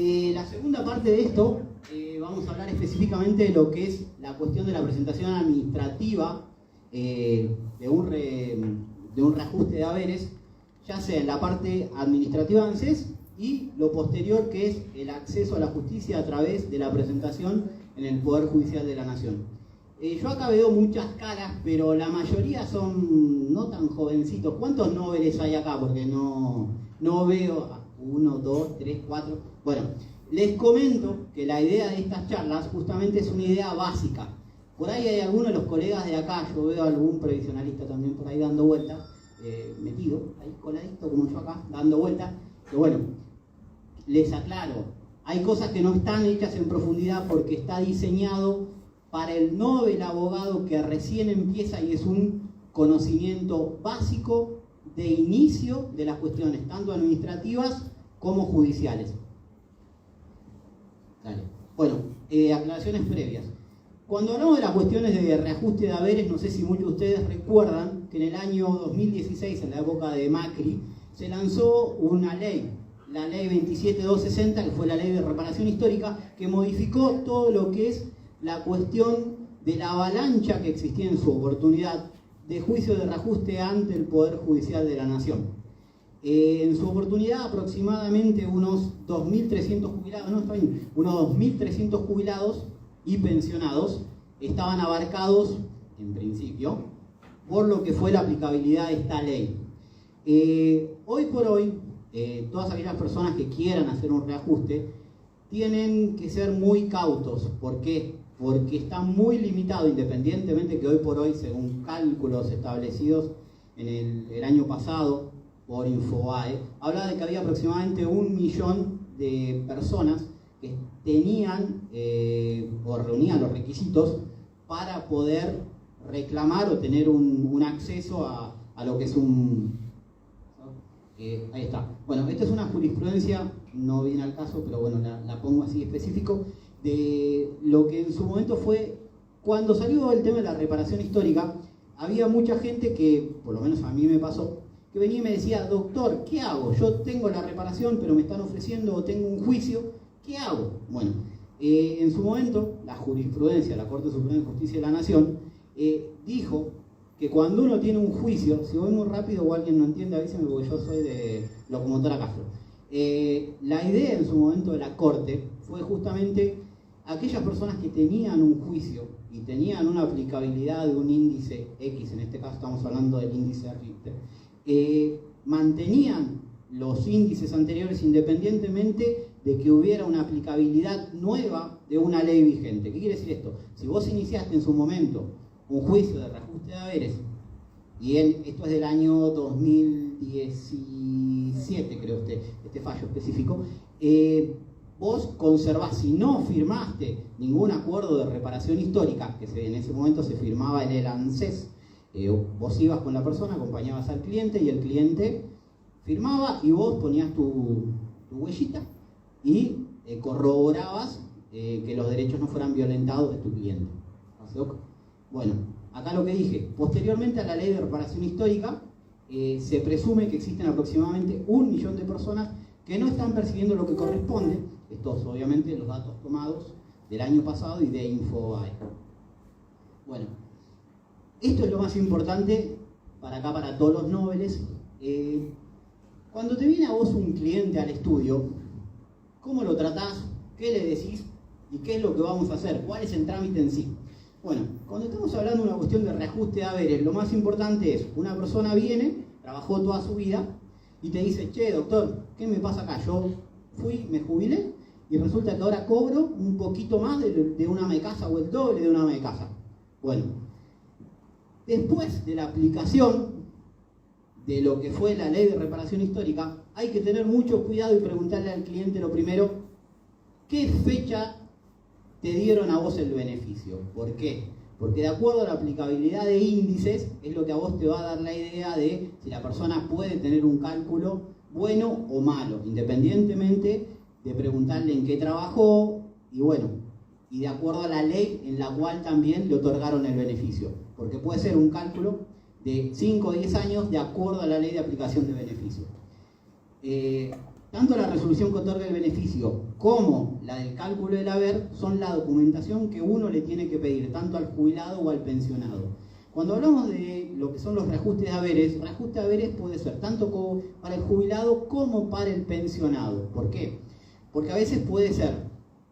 La segunda parte de esto, vamos a hablar específicamente de lo que es la cuestión de la presentación administrativa de un reajuste de haberes, ya sea en la parte administrativa de ANSES y lo posterior, que es el acceso a la justicia a través de la presentación en el Poder Judicial de la Nación. Yo acá veo muchas caras, pero la mayoría son no tan jovencitos. ¿Cuántos noveles hay acá? Porque no veo 1, 2, 3, 4. Bueno, les comento que la idea de estas charlas justamente es una idea básica. Por ahí hay algunos de los colegas de acá, yo veo algún previsionalista también por ahí dando vuelta, metido, ahí coladito como yo acá, dando vuelta. Pero bueno, les aclaro, hay cosas que no están hechas en profundidad porque está diseñado para el novel abogado que recién empieza y es un conocimiento básico de inicio de las cuestiones, tanto administrativas como judiciales. Dale. Bueno, aclaraciones previas. Cuando hablamos de las cuestiones de reajuste de haberes, no sé si muchos de ustedes recuerdan que en el año 2016, en la época de Macri, se lanzó una ley, la ley 27260, que fue la ley de reparación histórica, que modificó todo lo que es la cuestión de la avalancha que existía en su oportunidad de juicio de reajuste ante el Poder Judicial de la Nación. En su oportunidad, aproximadamente unos 2.300 jubilados, unos 2.300 jubilados y pensionados estaban abarcados, en principio, por lo que fue la aplicabilidad de esta ley. Hoy por hoy, todas aquellas personas que quieran hacer un reajuste tienen que ser muy cautos. ¿Por qué? Porque está muy limitado, independientemente que hoy por hoy, según cálculos establecidos en el año pasado por Infobae, habla de que había aproximadamente 1 millón de personas que tenían o reunían los requisitos para poder reclamar o tener un acceso a lo que es un... ahí está. Bueno, esta es una jurisprudencia, no viene al caso, pero bueno, la pongo así específico, de lo que en su momento fue, cuando salió el tema de la reparación histórica, había mucha gente que, por lo menos a mí me pasó, que venía y me decía: doctor, ¿qué hago? Yo tengo la reparación, pero me están ofreciendo, o tengo un juicio, ¿qué hago? Bueno, en su momento, la jurisprudencia, la Corte Suprema de Justicia de la Nación, dijo que cuando uno tiene un juicio, si voy muy rápido o alguien no entiende, avíseme porque yo soy de locomotora Castro. La idea en su momento de la Corte fue justamente aquellas personas que tenían un juicio y tenían una aplicabilidad de un índice X, en este caso estamos hablando del índice Richter, mantenían los índices anteriores independientemente de que hubiera una aplicabilidad nueva de una ley vigente. ¿Qué quiere decir esto? Si vos iniciaste en su momento un juicio de reajuste de haberes, y esto es del año 2017, creo este fallo específico, vos conservás, si no firmaste ningún acuerdo de reparación histórica, que en ese momento se firmaba en el ANSES, vos ibas con la persona, acompañabas al cliente y el cliente firmaba y vos ponías tu huellita y corroborabas que los derechos no fueran violentados de tu cliente. Bueno, acá lo que dije, posteriormente a la ley de reparación histórica, se presume que existen aproximadamente 1 millón de personas que no están percibiendo lo que corresponde. Estos obviamente los datos tomados del año pasado y de Infobae. Bueno, esto es lo más importante para acá, para todos los noveles. Cuando te viene a vos un cliente al estudio, ¿cómo lo tratás? ¿Qué le decís? ¿Y qué es lo que vamos a hacer? ¿Cuál es el trámite en sí? Bueno, cuando estamos hablando de una cuestión de reajuste de haberes, lo más importante es, una persona viene, trabajó toda su vida y te dice: che, doctor, ¿qué me pasa acá? Yo fui, me jubilé y resulta que ahora cobro un poquito más de una ama de casa o el doble de una ama de casa. Bueno, después de la aplicación de lo que fue la ley de reparación histórica, hay que tener mucho cuidado y preguntarle al cliente lo primero: ¿qué fecha te dieron a vos el beneficio? ¿Por qué? Porque de acuerdo a la aplicabilidad de índices es lo que a vos te va a dar la idea de si la persona puede tener un cálculo bueno o malo, independientemente de preguntarle en qué trabajó y bueno, y de acuerdo a la ley en la cual también le otorgaron el beneficio, porque puede ser un cálculo de 5 o 10 años de acuerdo a la ley de aplicación de beneficio. Tanto la resolución que otorga el beneficio como la del cálculo del haber son la documentación que uno le tiene que pedir, tanto al jubilado o al pensionado. Cuando hablamos de lo que son los reajustes de haberes, reajuste de haberes puede ser tanto como para el jubilado como para el pensionado. ¿Por qué? Porque a veces puede ser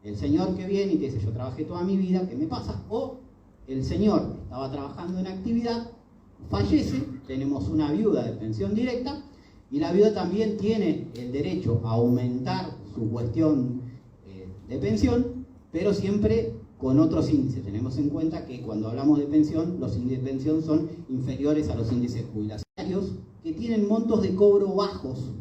el señor que viene y te dice, yo trabajé toda mi vida, ¿qué me pasa? O el señor estaba trabajando en actividad, fallece, tenemos una viuda de pensión directa, y la viuda también tiene el derecho a aumentar su cuestión de pensión, pero siempre con otros índices. Tenemos en cuenta que cuando hablamos de pensión, los índices de pensión son inferiores a los índices jubilatorios, que tienen montos de cobro bajos.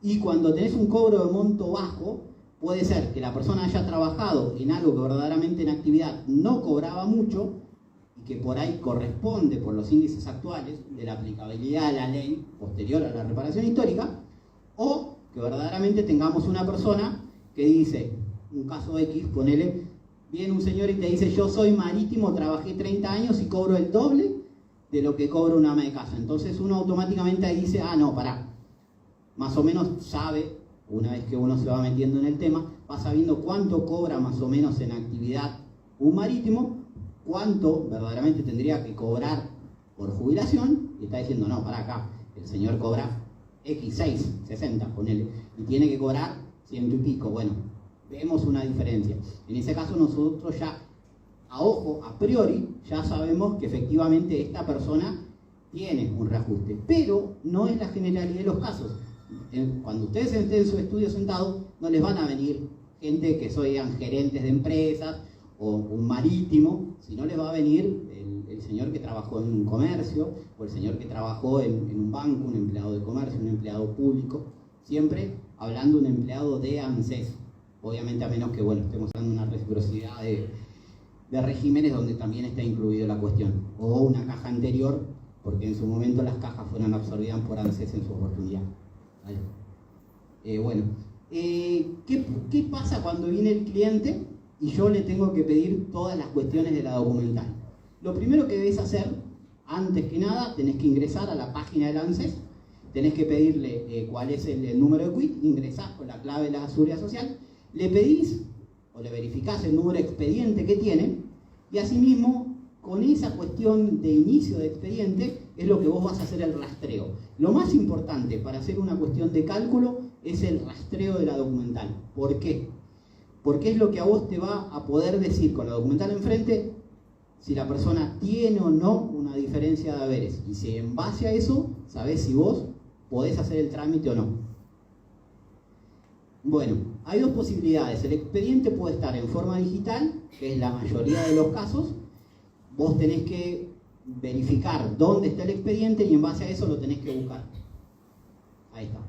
Y cuando tenés un cobro de monto bajo, puede ser que la persona haya trabajado en algo que verdaderamente en actividad no cobraba mucho, y que por ahí corresponde por los índices actuales de la aplicabilidad de la ley posterior a la reparación histórica, o que verdaderamente tengamos una persona que dice, un caso X, ponele, viene un señor y te dice, yo soy marítimo, trabajé 30 años y cobro el doble de lo que cobra una ama de casa. Entonces uno automáticamente ahí dice, ah, no, pará, más o menos sabe, una vez que uno se va metiendo en el tema, va sabiendo cuánto cobra más o menos en actividad un marítimo, cuánto verdaderamente tendría que cobrar por jubilación, y está diciendo, no, para acá, el señor cobra X6, 60, ponele, y tiene que cobrar 100 y pico. Bueno, vemos una diferencia. En ese caso nosotros ya, a ojo, a priori, ya sabemos que efectivamente esta persona tiene un reajuste, pero no es la generalidad de los casos. Cuando ustedes estén en su estudio sentados, no les van a venir gente que sean gerentes de empresas o un marítimo, sino les va a venir el señor que trabajó en un comercio o el señor que trabajó en un banco, un empleado de comercio, un empleado público, siempre hablando de un empleado de ANSES, obviamente a menos que bueno, estemos hablando de una reciprocidad de regímenes donde también está incluida la cuestión, o una caja anterior, porque en su momento las cajas fueron absorbidas por ANSES en su oportunidad. ¿Vale? ¿Qué pasa cuando viene el cliente y yo le tengo que pedir todas las cuestiones de la documental? Lo primero que debes hacer, antes que nada, tenés que ingresar a la página del ANSES, tenés que pedirle cuál es el número de quit, ingresás con la clave de la seguridad social, le pedís o le verificás el número de expediente que tiene, y asimismo, con esa cuestión de inicio de expediente, es lo que vos vas a hacer el rastreo. Lo más importante para hacer una cuestión de cálculo es el rastreo de la documental. ¿Por qué? Porque es lo que a vos te va a poder decir con la documental enfrente si la persona tiene o no una diferencia de haberes. Y si en base a eso, sabés si vos podés hacer el trámite o no. Bueno, hay dos posibilidades. El expediente puede estar en forma digital, que es la mayoría de los casos. Vos tenés que verificar dónde está el expediente y en base a eso lo tenés que buscar. Ahí está.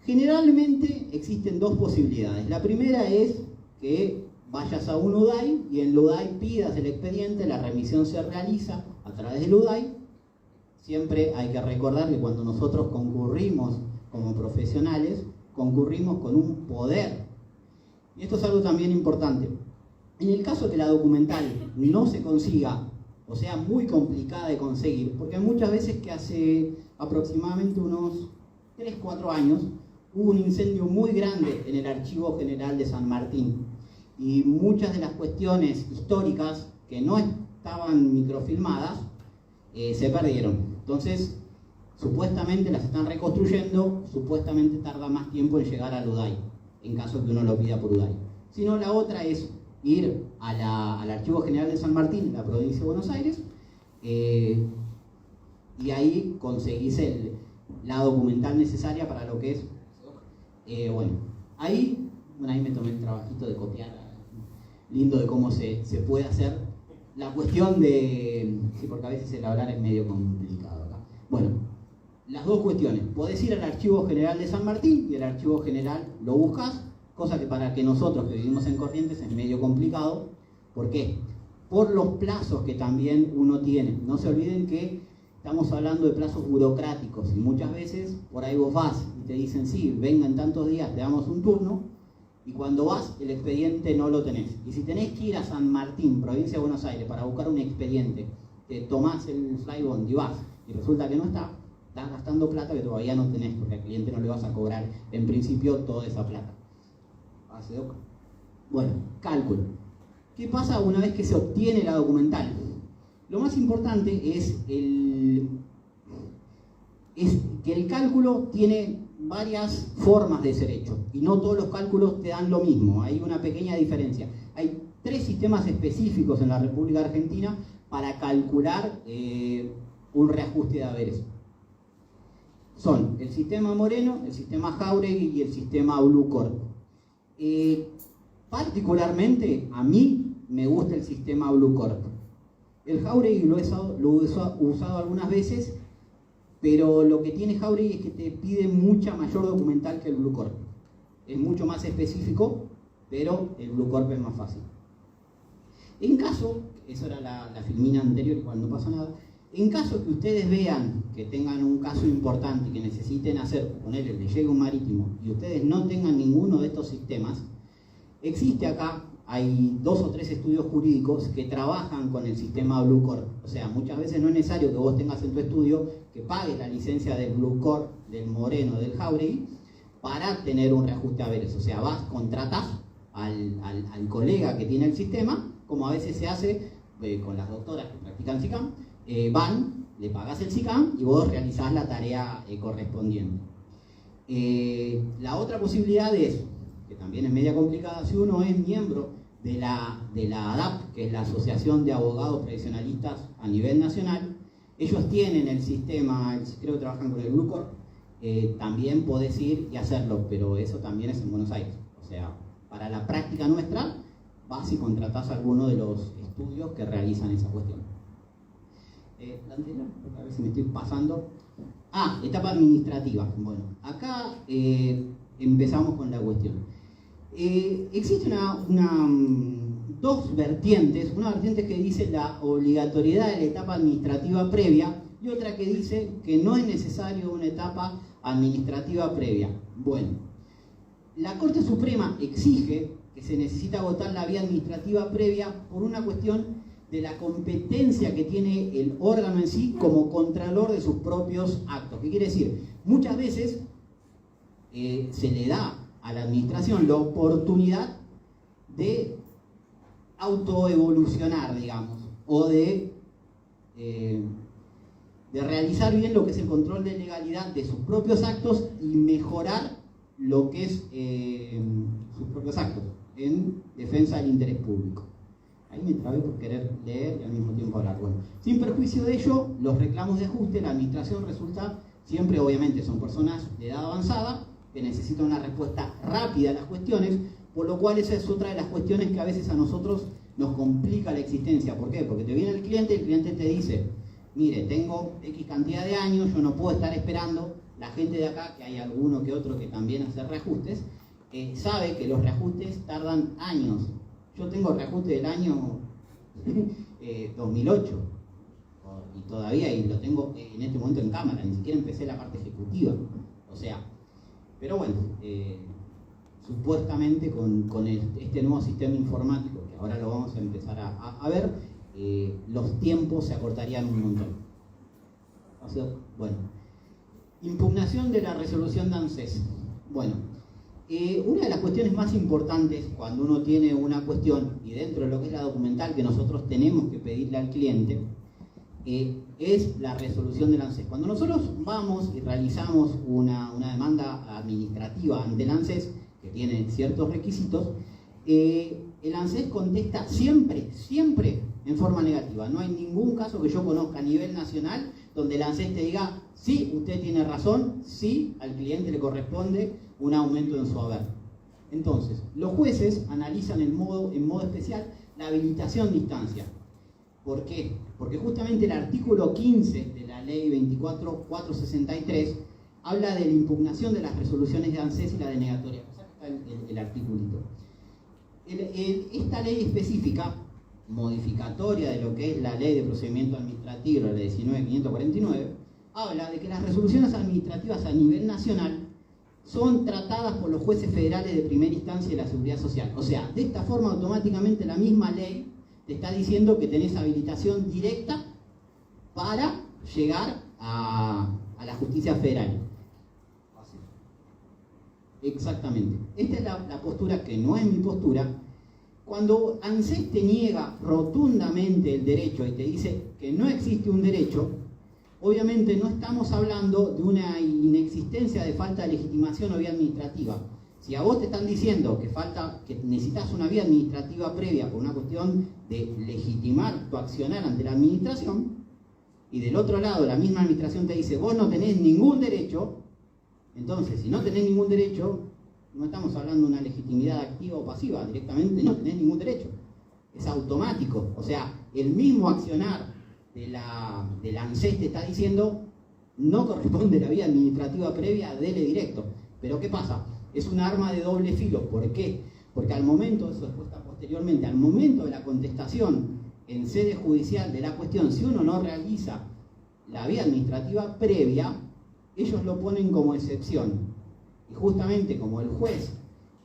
Generalmente existen dos posibilidades. La primera es que vayas a un UDAI y en el UDAI pidas el expediente, la remisión se realiza a través del UDAI. Siempre hay que recordar que cuando nosotros concurrimos como profesionales, concurrimos con un poder. Y esto es algo también importante. En el caso que la documental no se consiga, o sea muy complicada de conseguir, porque hay muchas veces que hace aproximadamente unos 3-4 años hubo un incendio muy grande en el Archivo General de San Martín y muchas de las cuestiones históricas que no estaban microfilmadas se perdieron. Entonces, supuestamente las están reconstruyendo, supuestamente tarda más tiempo en llegar al UDAI, en caso que uno lo pida por UDAI. Si no, la otra es ir al Archivo General de San Martín, en la provincia de Buenos Aires, y ahí conseguís la documental necesaria para lo que es. Ahí me tomé el trabajito de copiar, lindo de cómo se puede hacer. La cuestión de. Sí, porque a veces el hablar es medio complicado acá. Bueno, las dos cuestiones. Podés ir al Archivo General de San Martín y el Archivo General lo buscas. Cosa que para que nosotros que vivimos en Corrientes es medio complicado. ¿Por qué? Por los plazos que también uno tiene. No se olviden que estamos hablando de plazos burocráticos y muchas veces por ahí vos vas y te dicen sí, venga en tantos días, te damos un turno, y cuando vas el expediente no lo tenés. Y si tenés que ir a San Martín, provincia de Buenos Aires, para buscar un expediente, te tomás el flybond y vas y resulta que no está, estás gastando plata que todavía no tenés, porque al cliente no le vas a cobrar en principio toda esa plata. Bueno, cálculo. ¿Qué pasa una vez que se obtiene la documental? Lo más importante es que el cálculo tiene varias formas de ser hecho y no todos los cálculos te dan lo mismo, hay una pequeña diferencia. Hay 3 sistemas específicos en la República Argentina para calcular un reajuste de haberes. Son el sistema Moreno, el sistema Jáuregui y el sistema Blue Corp. Particularmente a mí me gusta el sistema Blue Corp. El Jáuregui lo he usado algunas veces, pero lo que tiene Jáuregui es que te pide mucha mayor documental que el Blue Corp. Es mucho más específico, pero el Blue Corp es más fácil. En caso, eso era la filmina anterior, igual no pasa nada, en caso que ustedes vean que tengan un caso importante y que necesiten hacer, ponerle, le llega un marítimo, y ustedes no tengan ninguno de estos sistemas, existe acá, hay 2 o 3 estudios jurídicos que trabajan con el sistema Blue Corp. O sea, muchas veces no es necesario que vos tengas en tu estudio que pagues la licencia del Blue Corp, del Moreno, del Jáuregui, para tener un reajuste de haberes. O sea, contratás al colega que tiene el sistema, como a veces se hace con las doctoras que practican SICAM, le pagás el SICAM y vos realizás la tarea correspondiente. La otra posibilidad es, que también es media complicada, si uno es miembro de la ADAP, que es la Asociación de Abogados Tradicionalistas a nivel nacional, ellos tienen el sistema, creo que trabajan con el Blue Corp, también podés ir y hacerlo, pero eso también es en Buenos Aires. O sea, para la práctica nuestra, vas y contratás a alguno de los estudios que realizan esa cuestión. La anterior, a ver si me estoy pasando. Etapa administrativa. Bueno, acá empezamos con la cuestión. Existe dos vertientes, una vertiente que dice la obligatoriedad de la etapa administrativa previa y otra que dice que no es necesario una etapa administrativa previa. Bueno, la Corte Suprema exige que se necesita agotar la vía administrativa previa por una cuestión de la competencia que tiene el órgano en sí como contralor de sus propios actos. ¿Qué quiere decir? Muchas veces se le da a la administración la oportunidad de autoevolucionar, digamos, o de realizar bien lo que es el control de legalidad de sus propios actos y mejorar lo que es sus propios actos en defensa del interés público. Ahí me trabé por querer leer y al mismo tiempo hablar. Bueno, sin perjuicio de ello, los reclamos de ajuste, la administración resulta siempre, obviamente, son personas de edad avanzada que necesitan una respuesta rápida a las cuestiones, por lo cual esa es otra de las cuestiones que a veces a nosotros nos complica la existencia. ¿Por qué? Porque te viene el cliente y el cliente te dice, mire, tengo X cantidad de años, yo no puedo estar esperando. La gente de acá, que hay alguno que otro que también hace reajustes, sabe que los reajustes tardan años. Yo tengo el reajuste del año 2008 y todavía lo tengo en este momento en cámara, ni siquiera empecé la parte ejecutiva. O sea, pero bueno, supuestamente con este nuevo sistema informático, que ahora lo vamos a empezar a ver, los tiempos se acortarían un montón. O sea, bueno, impugnación de la resolución de ANSES. Bueno, una de las cuestiones más importantes cuando uno tiene una cuestión, y dentro de lo que es la documental que nosotros tenemos que pedirle al cliente, es la resolución del ANSES. Cuando nosotros vamos y realizamos una demanda administrativa ante el ANSES, que tiene ciertos requisitos, el ANSES contesta siempre en forma negativa. No hay ningún caso que yo conozca a nivel nacional donde el ANSES te diga, sí, usted tiene razón, sí, al cliente le corresponde un aumento en su haber. Entonces, los jueces analizan en modo especial la habilitación de instancia. ¿Por qué? Porque justamente el artículo 15 de la ley 24.463 habla de la impugnación de las resoluciones de ANSES y la denegatoria. Acá está el articulito. Esta ley específica, modificatoria de lo que es la ley de procedimiento administrativo, la ley 19.549, habla de que las resoluciones administrativas a nivel nacional son tratadas por los jueces federales de primera instancia de la Seguridad Social. O sea, de esta forma automáticamente la misma ley te está diciendo que tenés habilitación directa para llegar a a la justicia federal. Exactamente. Esta es la postura que no es mi postura. Cuando ANSES te niega rotundamente el derecho y te dice que no existe un derecho, obviamente no estamos hablando de una inexistencia de falta de legitimación o vía administrativa. Si a vos te están diciendo que necesitas una vía administrativa previa por una cuestión de legitimar tu accionar ante la administración, y del otro lado la misma administración te dice vos no tenés ningún derecho, entonces si no tenés ningún derecho, no estamos hablando de una legitimidad activa o pasiva, directamente no tenés ningún derecho. Es automático. O sea, el mismo accionar de la ANSES te está diciendo no corresponde la vía administrativa previa, dele directo. Pero ¿qué pasa? Es un arma de doble filo. ¿Por qué? Porque al momento, eso después está posteriormente, al momento de la contestación en sede judicial de la cuestión, si uno no realiza la vía administrativa previa, ellos lo ponen como excepción. Y justamente como el juez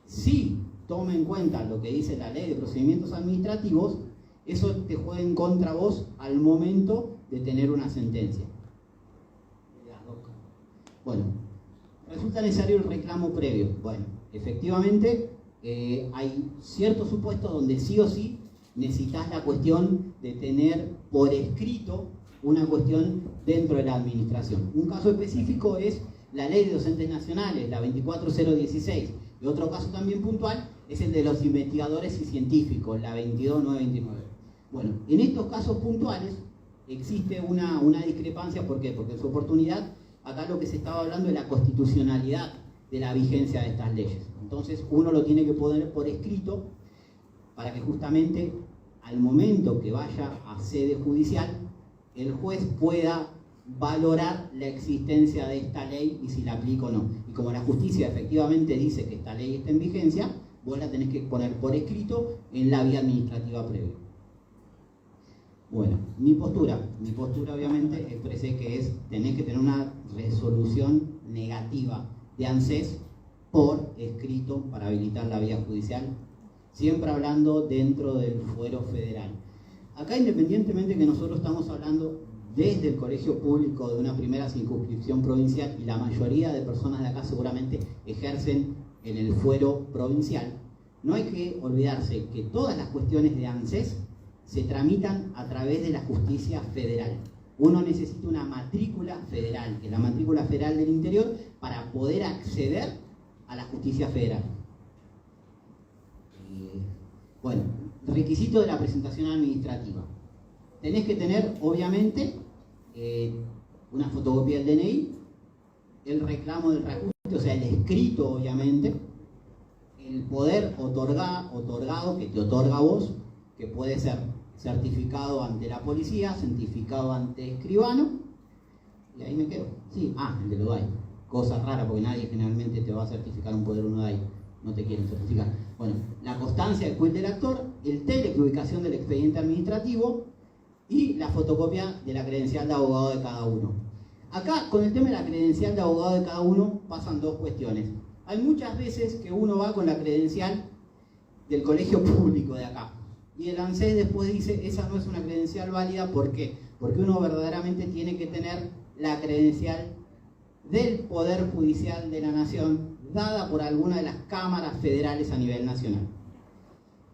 sí toma en cuenta lo que dice la ley de procedimientos administrativos, eso te juega en contra vos al momento de tener una sentencia. Bueno, resulta necesario el reclamo previo. Bueno, efectivamente hay ciertos supuestos donde sí o sí necesitas la cuestión de tener por escrito una cuestión dentro de la administración. Un caso específico es la ley de docentes nacionales, la 24016, y otro caso también puntual es el de los investigadores y científicos, la 22929. Bueno, en estos casos puntuales existe una discrepancia. ¿Por qué? Porque en su oportunidad acá lo que se estaba hablando es la constitucionalidad de la vigencia de estas leyes. Entonces uno lo tiene que poner por escrito para que justamente al momento que vaya a sede judicial el juez pueda valorar la existencia de esta ley y si la aplica o no. Y como la justicia efectivamente dice que esta ley está en vigencia, vos la tenés que poner por escrito en la vía administrativa previa. Bueno, mi postura obviamente expresé que tenés que tener una resolución negativa de ANSES por escrito para habilitar la vía judicial, siempre hablando dentro del fuero federal. Acá, independientemente que nosotros estamos hablando desde el colegio público de una primera circunscripción provincial y la mayoría de personas de acá seguramente ejercen en el fuero provincial, no hay que olvidarse que todas las cuestiones de ANSES se tramitan a través de la justicia federal. Uno necesita una matrícula federal, que es la matrícula federal del interior, para poder acceder a la justicia federal. Bueno, requisito de la presentación administrativa. Tenés que tener, obviamente, una fotocopia del DNI, el reclamo del reajuste, o sea, el escrito, obviamente, el poder otorgado, que te otorga a vos, que puede ser certificado ante la policía, certificado ante escribano, y ahí me quedo. Sí, el de Lodai. Cosa rara, porque nadie generalmente te va a certificar un poder Lodai. No te quieren certificar. Bueno, la constancia del quill del actor, el tele, que ubicación del expediente administrativo, y la fotocopia de la credencial de abogado de cada uno. Acá, con el tema de la credencial de abogado de cada uno, pasan dos cuestiones. Hay muchas veces que uno va con la credencial del colegio público de acá, y el ANSES después dice, esa no es una credencial válida. ¿Por qué? Porque uno verdaderamente tiene que tener la credencial del Poder Judicial de la Nación, dada por alguna de las cámaras federales a nivel nacional.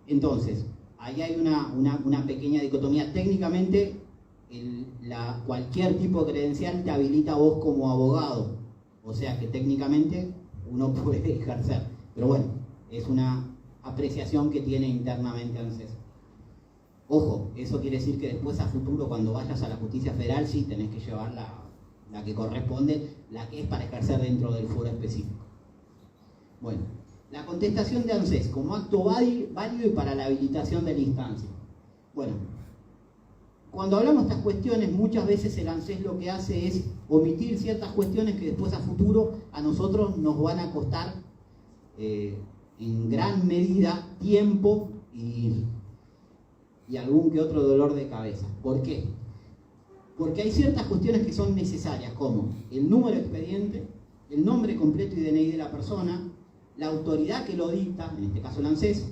Entonces, ahí hay una pequeña dicotomía. Técnicamente, cualquier tipo de credencial te habilita a vos como abogado. O sea que técnicamente uno puede ejercer. Pero bueno, es una apreciación que tiene internamente ANSES. Ojo, eso quiere decir que después a futuro, cuando vayas a la justicia federal, sí tenés que llevar la que corresponde, la que es para ejercer dentro del foro específico. Bueno, la contestación de ANSES como acto válido y para la habilitación de la instancia. Bueno, cuando hablamos de estas cuestiones, muchas veces el ANSES lo que hace es omitir ciertas cuestiones que después a futuro a nosotros nos van a costar en gran medida tiempo y algún que otro dolor de cabeza. ¿Por qué? Porque hay ciertas cuestiones que son necesarias, como el número de expediente, el nombre completo y DNI de la persona, la autoridad que lo dicta, en este caso el ANSES,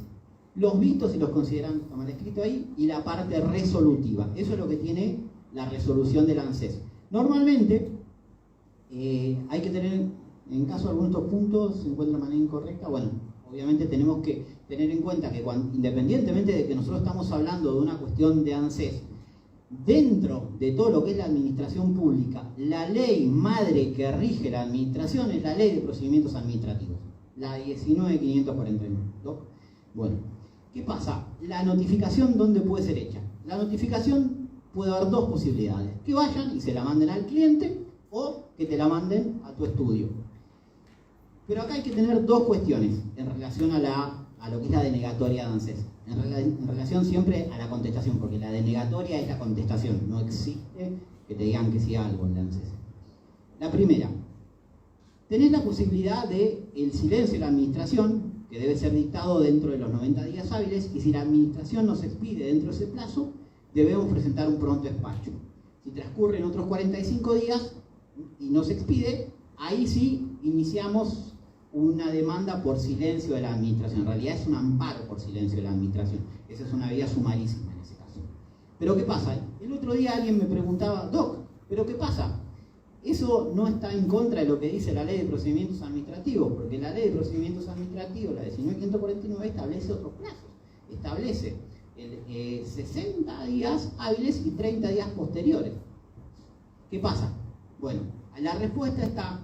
los vistos si los consideran tomar escrito ahí, y la parte resolutiva. Eso es lo que tiene la resolución del ANSES. Normalmente, hay que tener, en caso de algunos de estos puntos se encuentra de manera incorrecta, bueno, obviamente tenemos que tener en cuenta que independientemente de que nosotros estamos hablando de una cuestión de ANSES, dentro de todo lo que es la administración pública, la ley madre que rige la administración es la Ley de Procedimientos Administrativos, la 19.549, ¿no? Bueno, ¿qué pasa? La notificación, ¿dónde puede ser hecha? La notificación puede haber dos posibilidades: que vayan y se la manden al cliente, o que te la manden a tu estudio. Pero acá hay que tener dos cuestiones en relación a lo que es la denegatoria de ANSES. En relación siempre a la contestación, porque la denegatoria es la contestación, no existe que te digan que sí a algo en la ANSES. La primera, tenés la posibilidad de el silencio de la administración, que debe ser dictado dentro de los 90 días hábiles, y si la administración no se expide dentro de ese plazo, debemos presentar un pronto despacho. Si transcurren otros 45 días y no se expide, ahí sí iniciamos una demanda por silencio de la administración. En realidad es un amparo por silencio de la administración. Esa es una vía sumarísima en ese caso. Pero ¿qué pasa? El otro día alguien me preguntaba: Doc, ¿pero qué pasa? Eso no está en contra de lo que dice la Ley de Procedimientos Administrativos, porque la Ley de Procedimientos Administrativos, la 19.549, establece otros plazos. Establece 60 días hábiles y 30 días posteriores. ¿Qué pasa? Bueno, la respuesta está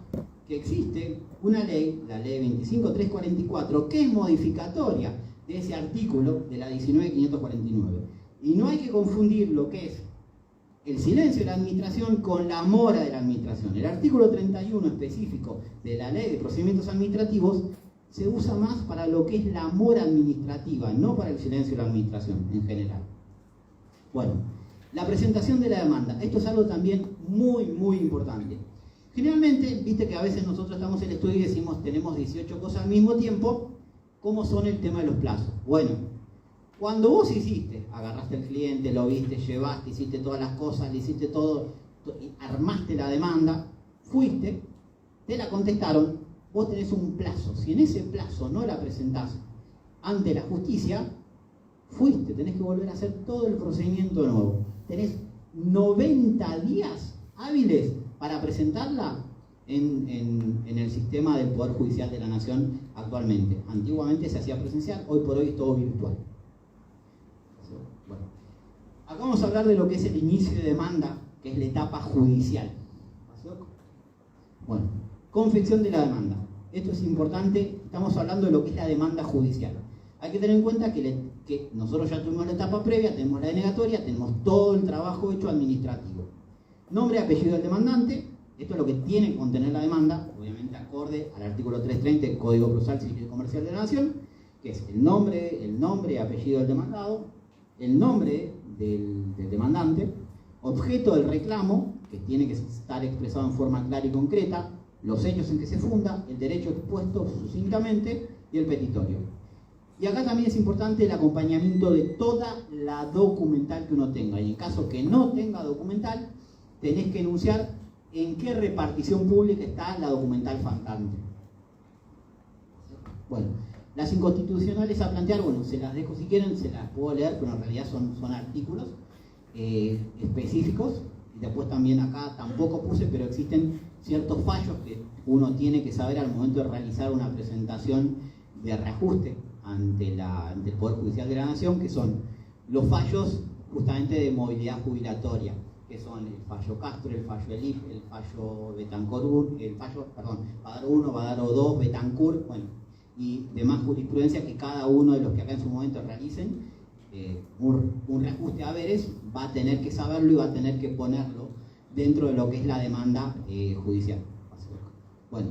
que existe una ley, la ley 25.344, que es modificatoria de ese artículo de la 19.549. Y no hay que confundir lo que es el silencio de la administración con la mora de la administración. El artículo 31 específico de la Ley de Procedimientos Administrativos se usa más para lo que es la mora administrativa, no para el silencio de la administración en general. Bueno, la presentación de la demanda. Esto es algo también muy importante. Generalmente, viste que a veces nosotros estamos en el estudio y decimos tenemos 18 cosas al mismo tiempo. ¿Cómo son el tema de los plazos? Bueno, cuando vos hiciste, agarraste al cliente, lo viste, llevaste, hiciste todas las cosas, le hiciste todo, armaste la demanda, fuiste, te la contestaron, vos tenés un plazo. Si en ese plazo no la presentás ante la justicia, fuiste, tenés que volver a hacer todo el procedimiento de nuevo. Tenés 90 días hábiles para presentarla en el sistema del Poder Judicial de la Nación actualmente. Antiguamente se hacía presencial, hoy por hoy es todo virtual. Bueno, acá vamos a hablar de lo que es el inicio de demanda, que es la etapa judicial. Bueno, confección de la demanda. Esto es importante, estamos hablando de lo que es la demanda judicial. Hay que tener en cuenta que nosotros ya tuvimos la etapa previa, tenemos la denegatoria, tenemos todo el trabajo hecho administrativo. Nombre y apellido del demandante, esto es lo que tiene que contener la demanda, obviamente acorde al artículo 330 del Código Procesal Civil y Comercial de la Nación, que es el nombre y apellido del demandado, el nombre del demandante, objeto del reclamo, que tiene que estar expresado en forma clara y concreta, los hechos en que se funda, el derecho expuesto sucintamente y el petitorio. Y acá también es importante el acompañamiento de toda la documental que uno tenga. Y en caso que no tenga documental, tenés que enunciar en qué repartición pública está la documental faltante. Bueno, las inconstitucionales a plantear, bueno, se las dejo si quieren, se las puedo leer, pero en realidad son artículos específicos. Y después también acá tampoco puse, pero existen ciertos fallos que uno tiene que saber al momento de realizar una presentación de reajuste ante el Poder Judicial de la Nación, que son los fallos justamente de movilidad jubilatoria, que son el fallo Castro, el fallo Elif, el fallo Betancourt, Badaro 1, Badaro 2, Betancourt, bueno, y demás jurisprudencia que cada uno de los que acá en su momento realicen un reajuste de haberes va a tener que saberlo y va a tener que ponerlo dentro de lo que es la demanda judicial. Bueno,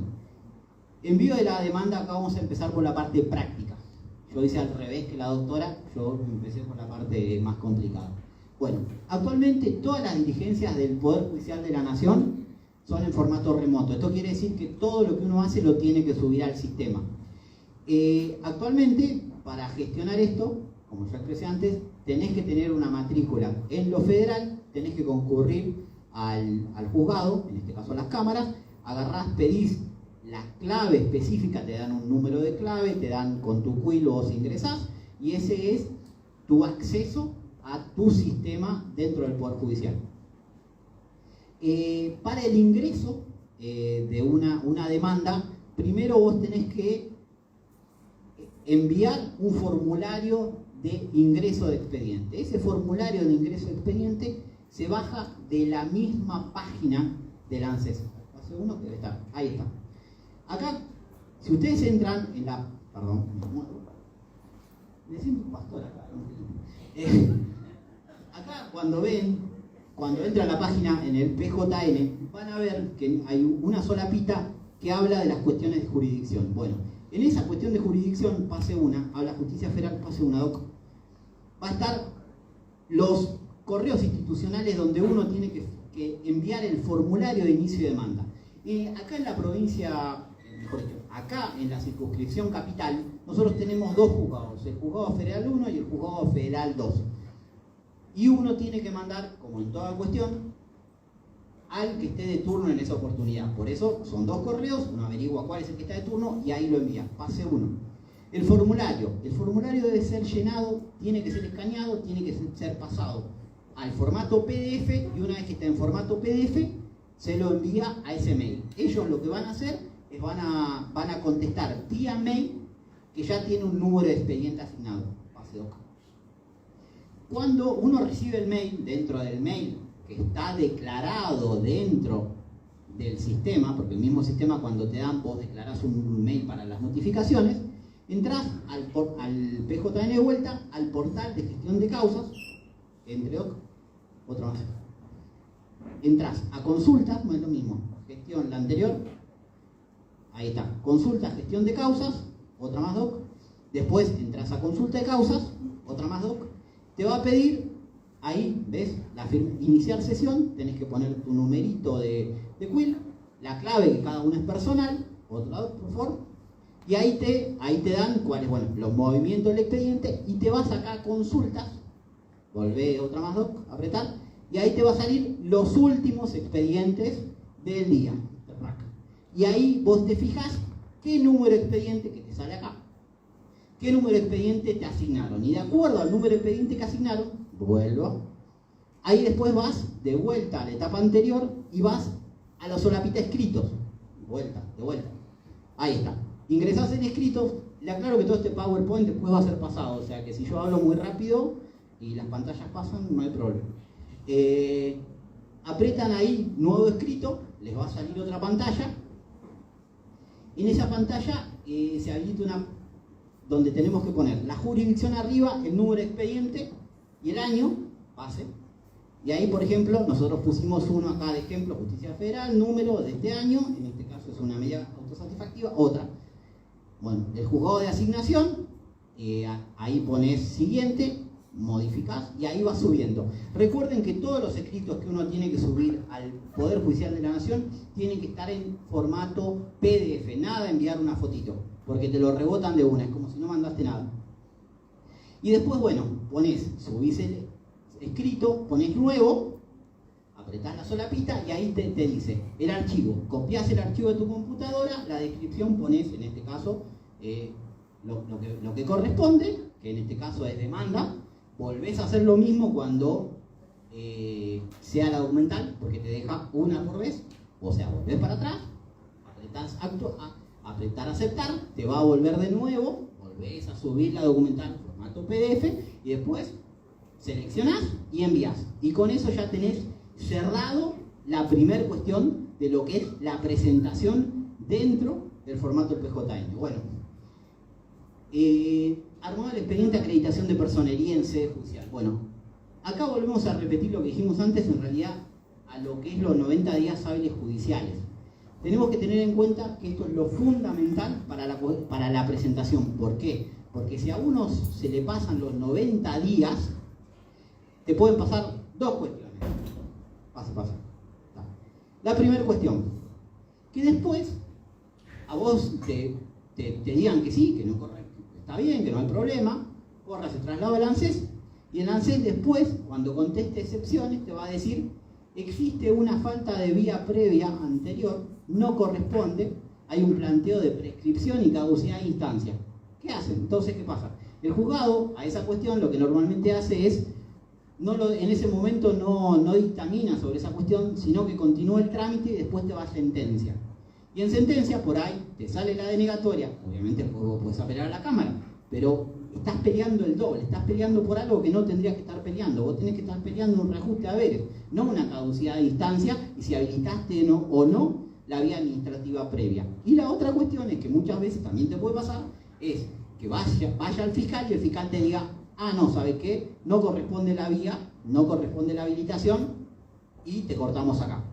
envío de la demanda, acá vamos a empezar por la parte práctica. Yo hice al revés que la doctora, yo empecé por la parte más complicada. Bueno, actualmente todas las diligencias del Poder Judicial de la Nación son en formato remoto. Esto quiere decir que todo lo que uno hace lo tiene que subir al sistema. Actualmente, para gestionar esto, como ya expresé antes, tenés que tener una matrícula en lo federal, tenés que concurrir al juzgado, en este caso a las cámaras, agarrás, pedís la clave específica, te dan un número de clave, te dan con tu quill vos ingresás, y ese es tu acceso a tu sistema dentro del Poder Judicial. Para el ingreso de una demanda, primero vos tenés que enviar un formulario de ingreso de expediente. Ese formulario de ingreso de expediente se baja de la misma página del ANSES. Hace uno que debe estar, ahí está. Acá, si ustedes entran en la... Perdón, me muevo. Me siento un pastor acá. Acá cuando entran a la página en el PJN, van a ver que hay una solapita que habla de las cuestiones de jurisdicción. Bueno, en esa cuestión de jurisdicción, pase una, habla Justicia Federal, pase una, doc, va a estar los correos institucionales donde uno tiene que enviar el formulario de inicio de demanda. Acá en la provincia, mejor dicho, acá en la circunscripción capital, nosotros tenemos dos juzgados, el Juzgado Federal 1 y el Juzgado Federal 2. Y uno tiene que mandar, como en toda cuestión, al que esté de turno en esa oportunidad. Por eso son dos correos, uno averigua cuál es el que está de turno y ahí lo envía. Pase uno. El formulario debe ser llenado, tiene que ser escaneado, tiene que ser pasado al formato PDF y una vez que está en formato PDF se lo envía a ese mail. Ellos lo que van a hacer es van a contestar vía mail que ya tiene un número de expediente asignado. Pase doc. Cuando uno recibe el mail, dentro del mail que está declarado dentro del sistema, porque el mismo sistema cuando te dan, vos declarás un mail para las notificaciones, entras al PJN de vuelta, al portal de gestión de causas, entre otro más. Entras a consultas, no es lo mismo, gestión, la anterior, ahí está, consulta, gestión de causas, otra más doc, después entras a consulta de causas, otra más doc, te va a pedir, ahí, ¿ves? Iniciar sesión, tenés que poner tu numerito de quill, la clave que cada uno es personal, otro lado, por favor, y ahí te dan cuáles, bueno, los movimientos del expediente, y te vas acá a consultas, volvé otra más doc, apretar, y ahí te va a salir los últimos expedientes del día. Y ahí vos te fijas qué número de expediente que te sale acá, qué número de expediente te asignaron, y de acuerdo al número de expediente que asignaron, vuelvo. Ahí después vas de vuelta a la etapa anterior y vas a la solapita escritos. De vuelta. Ahí está. Ingresás en escritos. Le aclaro que todo este PowerPoint después va a ser pasado. O sea que si yo hablo muy rápido y las pantallas pasan, no hay problema. Apretan ahí nuevo escrito. Les va a salir otra pantalla. En esa pantalla se habilita una donde tenemos que poner la jurisdicción arriba, el número de expediente y el año, pase. Y ahí, por ejemplo, nosotros pusimos uno acá de ejemplo, Justicia Federal, número de este año, en este caso es una medida autosatisfactiva, otra. Bueno, el juzgado de asignación, ahí pones siguiente, modificás y ahí va subiendo. Recuerden que todos los escritos que uno tiene que subir al Poder Judicial de la Nación tienen que estar en formato PDF, nada enviar una fotito, porque te lo rebotan de una, es como si no mandaste nada. Y después, bueno, subís el escrito, pones nuevo, apretás la solapita y ahí te dice el archivo. Copiás el archivo de tu computadora, la descripción pones, en este caso, lo que corresponde, que en este caso es demanda. Volvés a hacer lo mismo cuando sea la documental, porque te deja una por vez, o sea, volvés para atrás, apretás apretar aceptar, te va a volver de nuevo, volvés a subir la documental en formato PDF y después seleccionás y envías. Y con eso ya tenés cerrado la primera cuestión de lo que es la presentación dentro del formato del PJN. Bueno, armado el expediente de acreditación de personería en sede judicial. Bueno, acá volvemos a repetir lo que dijimos antes, en realidad a lo que es los 90 días hábiles judiciales. Tenemos que tener en cuenta que esto es lo fundamental para la presentación. ¿Por qué? Porque si a uno se le pasan los 90 días, te pueden pasar dos cuestiones. Pasa. La primera cuestión, que después a vos te digan que sí, que no corre, que está bien, que no hay problema, corras el traslado al ANSES, y el ANSES después, cuando conteste excepciones, te va a decir: existe una falta de vía previa anterior, no corresponde, hay un planteo de prescripción y caducidad de instancia. ¿Qué hacen? Entonces, ¿qué pasa? El juzgado a esa cuestión lo que normalmente hace es en ese momento no dictamina sobre esa cuestión, sino que continúa el trámite y después te va a sentencia. Y en sentencia, por ahí, te sale la denegatoria, obviamente vos podés apelar a la Cámara, pero estás peleando el doble, estás peleando por algo que no tendrías que estar peleando. Vos tenés que estar peleando un reajuste de haberes, no una caducidad de instancia, y si habilitaste o no la vía administrativa previa. Y la otra cuestión es que muchas veces también te puede pasar, es que vaya al fiscal y el fiscal te diga, ah, no, ¿sabes qué? No corresponde la vía, no corresponde la habilitación y te cortamos acá.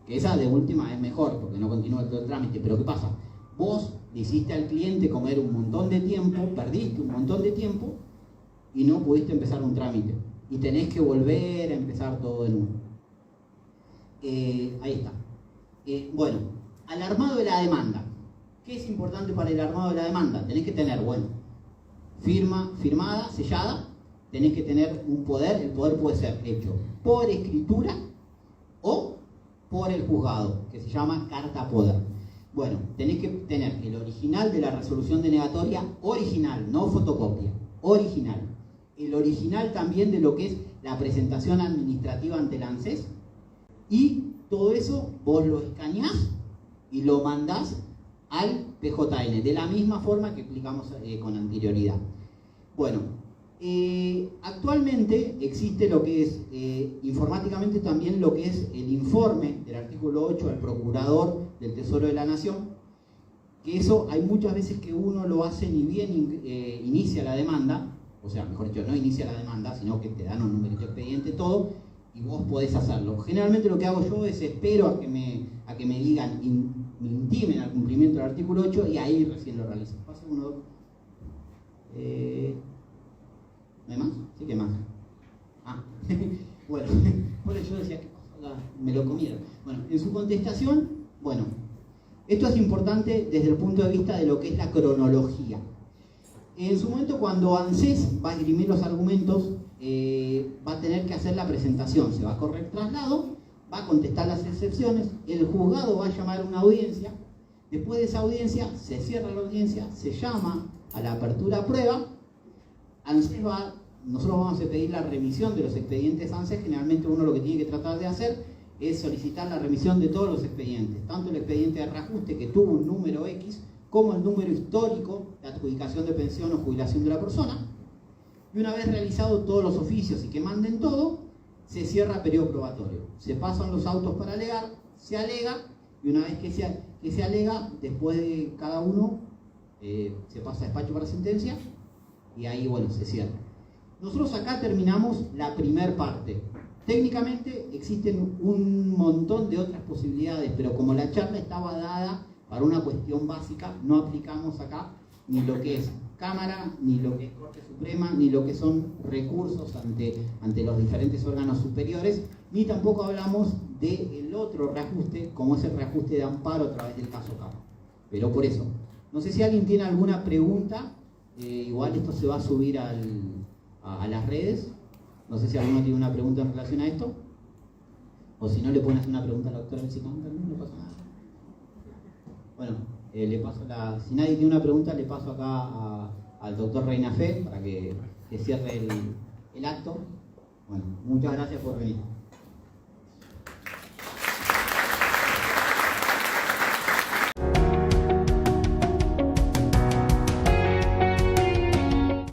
Que esa de última es mejor, porque no continúa todo el trámite. Pero ¿qué pasa? Vos le hiciste al cliente comer un montón de tiempo, perdiste un montón de tiempo y no pudiste empezar un trámite. Y tenés que volver a empezar todo de nuevo. Ahí está. Bueno, al armado de la demanda. ¿Qué es importante para el armado de la demanda? Tenés que tener, bueno, firmada, sellada. Tenés que tener un poder. El poder puede ser hecho por escritura o por el juzgado, que se llama carta poder. Bueno, tenés que tener el original de la resolución denegatoria, original, no fotocopia, original. El original también de lo que es la presentación administrativa ante el ANSES, y todo eso vos lo escaneás y lo mandás al PJN, de la misma forma que explicamos con anterioridad. Bueno, actualmente existe lo que es, informáticamente también lo que es el informe del artículo 8 al Procurador del Tesoro de la Nación, que eso hay muchas veces que uno lo hace ni bien inicia la demanda, o sea, mejor dicho, no inicia la demanda, sino que te dan un numerito de expediente, todo, y vos podés hacerlo. Generalmente lo que hago yo es espero a que me digan, me intimen al cumplimiento del artículo 8 y ahí recién lo realizo. Pase uno, dos. ¿No hay más? Sí que hay más. Ah, bueno, por eso yo decía que me lo comieron. Bueno, en su contestación, bueno, esto es importante desde el punto de vista de lo que es la cronología. En su momento, cuando ANSES va a esgrimir los argumentos, va a tener que hacer la presentación, se va a correr traslado, va a contestar las excepciones, el juzgado va a llamar a una audiencia, después de esa audiencia se cierra la audiencia, se llama a la apertura a prueba. ANSES nosotros vamos a pedir la remisión de los expedientes ANSES. Generalmente uno lo que tiene que tratar de hacer es solicitar la remisión de todos los expedientes, tanto el expediente de reajuste que tuvo un número X, como el número histórico de adjudicación de pensión o jubilación de la persona. Y una vez realizado todos los oficios y que manden todo, se cierra periodo probatorio. Se pasan los autos para alegar, se alega, y una vez que se alega, después de cada uno, se pasa a despacho para sentencia, y ahí, bueno, se cierra. Nosotros acá terminamos la primer parte. Técnicamente existen un montón de otras posibilidades, pero como la charla estaba dada para una cuestión básica, no aplicamos acá ni lo que es Cámara, ni lo que es Corte Suprema, ni lo que son recursos ante los diferentes órganos superiores, ni tampoco hablamos del otro reajuste, como es el reajuste de amparo a través del caso CAP. Pero por eso, no sé si alguien tiene alguna pregunta. Igual esto se va a subir a las redes. No sé si alguno tiene una pregunta en relación a esto. O si no, le pueden hacer una pregunta a la doctora Belsicón también, no pasa nada. Bueno, le paso si nadie tiene una pregunta, le paso acá al doctor Reina Fe para que cierre el acto. Bueno, muchas gracias por venir.